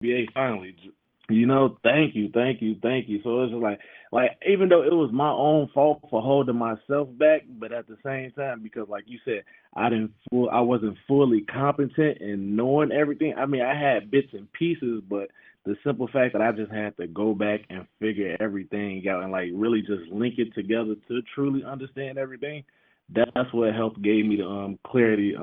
DBA finally. Thank you, thank you, thank you. So it's just like even though it was my own fault for holding myself back, but at the same time, because like you said, I wasn't fully competent in knowing everything. I mean, I had bits and pieces, but the simple fact that I just had to go back and figure everything out and like really just link it together to truly understand everything, that's what helped gave me the clarity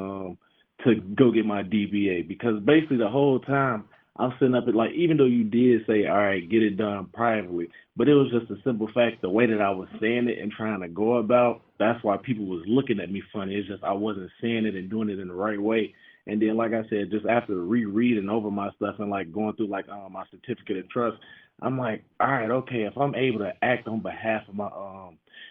to go get my DBA, because basically the whole time I'm sitting up at like, even though you did say, all right, get it done privately, but it was just a simple fact, the way that I was saying it and trying to go about, that's why people was looking at me funny. It's just I wasn't saying it and doing it in the right way. And then, like I said, just after rereading over my stuff and like going through like my certificate of trust, I'm like, all right, okay, if I'm able to act on behalf of my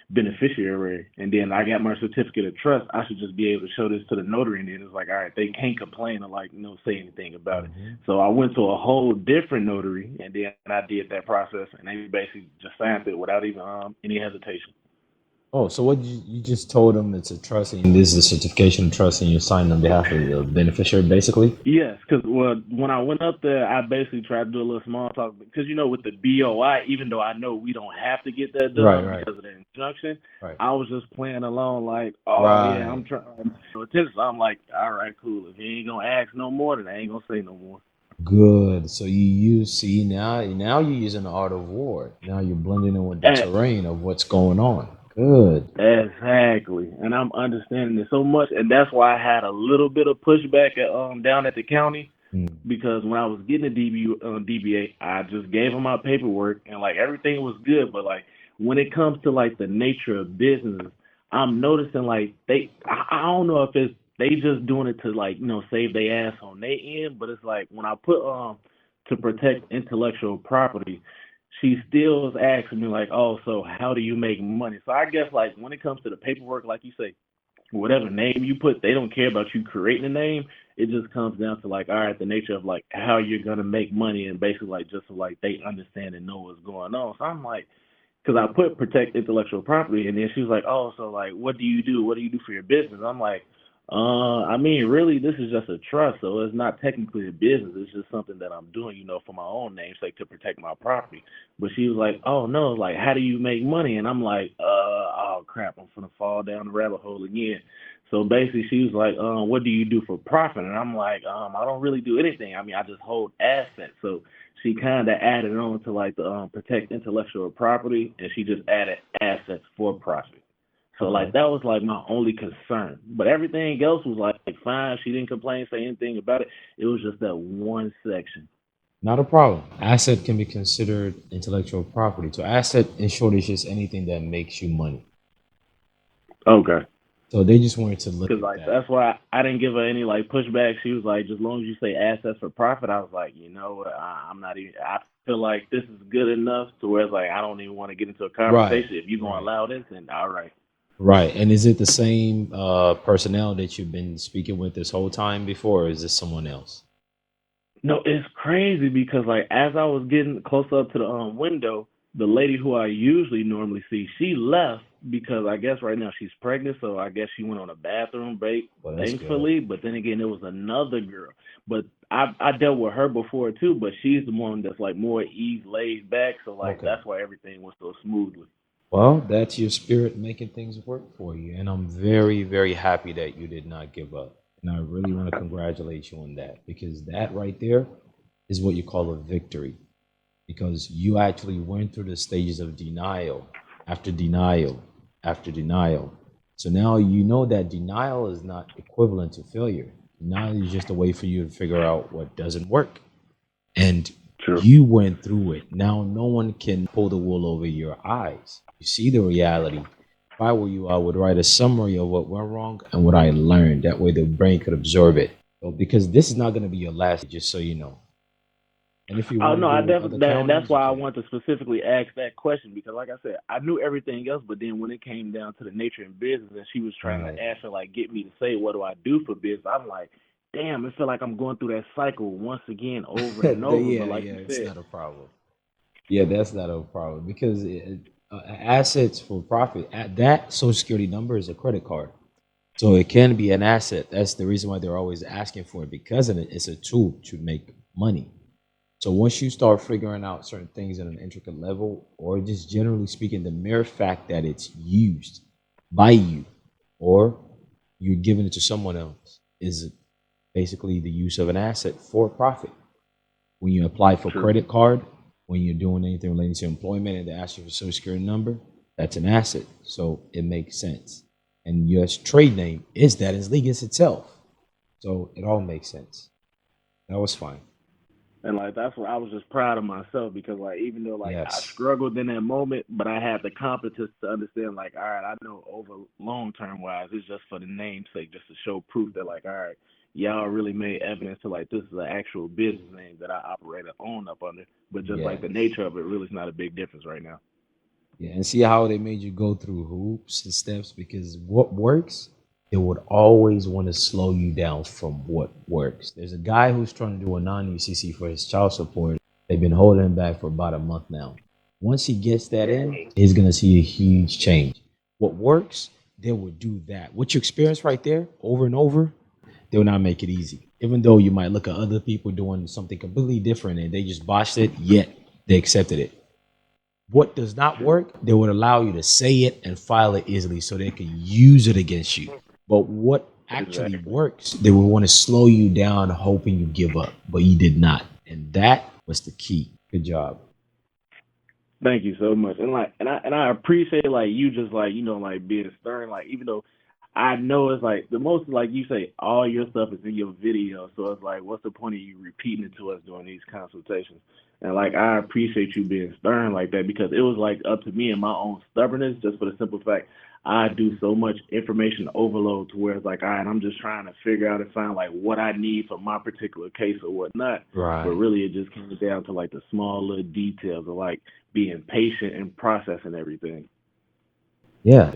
beneficiary, and then I got my certificate of trust, I should just be able to show this to the notary, and then it's like, all right, they can't complain or like say anything about it. Hmm. So I went to a whole different notary, and then I did that process, and they basically just signed it without even any hesitation. Oh, so what you just told them it's a trust and this is a certification of trust and you signed on behalf of the beneficiary, basically? Yes, because well, when I went up there, I basically tried to do a little small talk because with the BOI, even though I know we don't have to get that Right, done right, because of the injunction, right, I was just playing along like, oh yeah, I'm right. trying to attention. So I'm like, all right, cool. If he ain't gonna ask no more, then I ain't gonna say no more. Good. So you see now you're using the art of war. Now you're blending in with the Eh, terrain of what's going on. Good. Exactly, and I'm understanding it so much, and that's why I had a little bit of pushback at down at the county, Mm. because when I was getting a DBA, I just gave them my paperwork and like everything was good. But like when it comes to like the nature of business, I'm noticing like I don't know if it's they just doing it to like save their ass on their end, but it's like when I put to protect intellectual property, she still is asking me like, oh, so how do you make money? So I guess like when it comes to the paperwork, like you say, whatever name you put, they don't care about you creating a name. It just comes down to like, all right, the nature of like how you're gonna make money, and basically like just so like they understand and know what's going on. So I'm like, because I put protect intellectual property, and then she was like, oh, so like, what do you do? What do you do for your business? I'm like, I mean, really, this is just a trust, so it's not technically a business. It's just something that I'm doing, for my own namesake to protect my property. But she was like, oh no, like, how do you make money? And I'm like, oh crap, I'm gonna fall down the rabbit hole again. So basically, she was like, what do you do for profit? And I'm like, I don't really do anything. I mean, I just hold assets. So she kind of added on to like the protect intellectual property, and she just added assets for profit. So like Okay. that was like my only concern, but everything else was like fine. She didn't complain, say anything about it. It was just that one section. Not a problem. Asset can be considered intellectual property. So asset in short is just anything that makes you money. Okay. So they just wanted to look Because at like that. that's why I didn't give her any like pushback. She was like, just as long as you say assets for profit, I was like, I'm not even. I feel like this is good enough to where it's like I don't even want to get into a Right. conversation. If you're gonna Right. allow this, then all right. Right. And is it the same personnel that you've been speaking with this whole time before, or is this someone else? No, it's crazy because like as I was getting close up to the window, the lady who I usually normally see, she left because I guess right now she's pregnant, so I guess she went on a bathroom break, Well, that's good. thankfully. But then again, it was another girl. But I dealt with her before too, but she's the one that's like more ease laid back, so like Okay. that's why everything went so smoothly. Well, that's your spirit making things work for you. And I'm very, very happy that you did not give up. And I really want to congratulate you on that because that right there is what you call a victory because you actually went through the stages of denial after denial after denial. So now you know that denial is not equivalent to failure. Denial is just a way for you to figure out what doesn't work. And True. you went through it. Now no one can pull the wool over your eyes. You see the reality. If I were you, I would write a summary of what went wrong and what I learned. That way the brain could absorb it. So, because this is not going to be your last, just so you know. And if you Oh want to no, deal I with other definitely and that's counties, you why I can. want to specifically ask that question because, like I said, I knew everything else, but then when it came down to the nature of business, and she was trying to Right. ask her like get me to say what do I do for business, I'm like, damn, I feel like I'm going through that cycle once again over and over. But Yeah, like yeah, you it's said, not a problem. Yeah, that's not a problem because assets for profit, that social security number is a credit card. So it can be an asset. That's the reason why they're always asking for it because of it. It's a tool to make money. So once you start figuring out certain things at an intricate level, or just generally speaking, the mere fact that it's used by you or you're giving it to someone else is basically the use of an asset for profit. When you apply for True. credit card, when you're doing anything related to employment and they ask you for social security number, that's an asset. So it makes sense. And US trade name is that as legal itself. So it all makes sense. That was fine. And like that's what I was just proud of myself because like even though like I Yes. struggled in that moment, but I had the competence to understand like all right, I know over long term wise, it's just for the namesake, just to show proof that like all right, y'all really made evidence to like this is an actual business name that I operate and own up under. But just like the Yes. nature of it really is not a big difference right now. Yeah, and see how they made you go through hoops and steps because what works, they would always want to slow you down from what works. There's a guy who's trying to do a non-UCC for his child support. They've been holding him back for about a month now. Once he gets that in, he's gonna see a huge change. What works, they will do that. What you experience right there, over and over, they will not make it easy. Even though you might look at other people doing something completely different and they just botched it, yet they accepted it. What does not True. work, they would allow you to say it and file it easily so they can use it against you. But what actually Exactly. works, they would want to slow you down, hoping you give up, but you did not. And that was the key. Good job. Thank you so much. And I appreciate like you just like, like being stern, like even though I know it's like the most like you say, all your stuff is in your video. So it's like what's the point of you repeating it to us during these consultations? And like I appreciate you being stern like that because it was like up to me and my own stubbornness just for the simple fact I do so much information overload to where it's like, all right, I'm just trying to figure out and find like what I need for my particular case or whatnot. But Right. really it just comes down to like the small little details of like being patient and processing everything. Yeah.